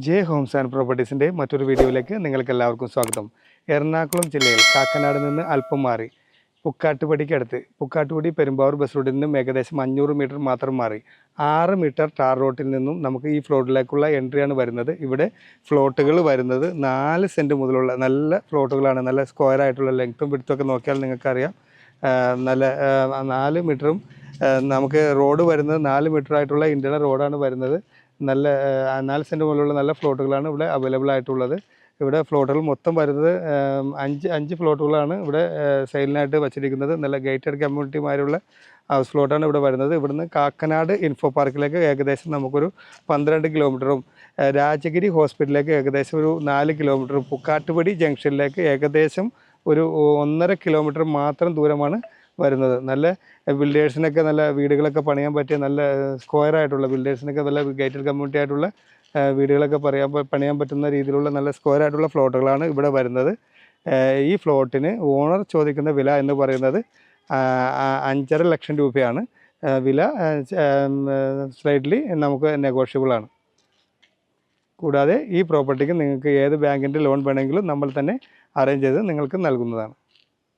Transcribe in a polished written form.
J Holmes and പ്രോപ്പർട്ടീസിൻ്റെ മറ്റൊരു വീഡിയോയിലേക്ക് നിങ്ങൾക്ക് എല്ലാവർക്കും സ്വാഗതം. എറണാകുളം ജില്ലയിൽ കാക്കനാട് നിന്ന് അല്പം മാറി പുക്കാട്ടുപടിക്കടുത്ത് പുക്കാട്ടുപടി പെരുമ്പാവൂർ ബസ് റൂട്ടിൽ നിന്നും ഏകദേശം 500 മീറ്റർ മാത്രം മാറി 6 മീറ്റർ ടാർ റോട്ടിൽ നിന്നും നമുക്ക് ഈ ഫ്ലോട്ടിലേക്കുള്ള എൻട്രിയാണ് വരുന്നത്. ഇവിടെ ഫ്ലോട്ടുകൾ വരുന്നത് 4 സെൻറ്റ് മുതലുള്ള നല്ല ഫ്ലോട്ടുകളാണ്. നല്ല സ്ക്വയർ ആയിട്ടുള്ള ലെങ്ത്തും വിഡ്ത്തും നോക്കിയാൽ നിങ്ങൾക്കറിയാം. നല്ല 4 മീറ്ററും നമുക്ക് റോഡ് വരുന്നത് 4 മീറ്റർ ആയിട്ടുള്ള ഇന്ത്യൻ റോഡാണ് വരുന്നത്. നല്ല 4 സെൻറ്റ് മുതലുള്ള നല്ല ഫ്ലോട്ടുകളാണ് ഇവിടെ അവൈലബിൾ ആയിട്ടുള്ളത്. ഇവിടെ ഫ്ലോട്ടുകൾ മൊത്തം വരുന്നത് 5 ഫ്ലോട്ടുകളാണ് ഇവിടെ സെയിലിനായിട്ട് വച്ചിരിക്കുന്നത്. നല്ല ഗേറ്റഡ് കമ്മ്യൂണിറ്റിമാരുള്ള ഹൗസ് ഫ്ലോട്ടാണ് ഇവിടെ വരുന്നത്. ഇവിടുന്ന് കാക്കനാട് ഇൻഫോ പാർക്കിലേക്ക് ഏകദേശം നമുക്കൊരു 12 കിലോമീറ്ററും രാജഗിരി ഹോസ്പിറ്റലിലേക്ക് ഏകദേശം ഒരു 4 കിലോമീറ്ററും പുക്കാട്ടുപടി ജംഗ്ഷനിലേക്ക് ഏകദേശം ഒരു 1.5 കിലോമീറ്റർ മാത്രം ദൂരമാണ് വരുന്നത്. നല്ല ബിൽഡേഴ്സിനൊക്കെ നല്ല വീടുകളൊക്കെ പണിയാൻ പറ്റിയ നല്ല സ്ക്വയർ ആയിട്ടുള്ള ബിൽഡേഴ്സിനൊക്കെ നല്ല ഗേറ്റഡ് കമ്മ്യൂണിറ്റി ആയിട്ടുള്ള വീടുകളൊക്കെ പണിയാൻ പറ്റുന്ന രീതിയിലുള്ള നല്ല സ്ക്വയർ ആയിട്ടുള്ള ഫ്ലോട്ടുകളാണ് ഇവിടെ വരുന്നത്. ഈ ഫ്ലോട്ടിന് ഓണർ ചോദിക്കുന്ന വില എന്ന് പറയുന്നത് 5.5 ലക്ഷം രൂപയാണ്. വില സ്ലൈറ്റ്ലി നമുക്ക് നെഗോഷ്യബിളാണ്. കൂടാതെ ഈ പ്രോപ്പർട്ടിക്ക് നിങ്ങൾക്ക് ഏത് ബാങ്കിൻ്റെ ലോൺ വേണമെങ്കിലും നമ്മൾ തന്നെ അറേഞ്ച് ചെയ്ത് നിങ്ങൾക്ക് നൽകുന്നതാണ്.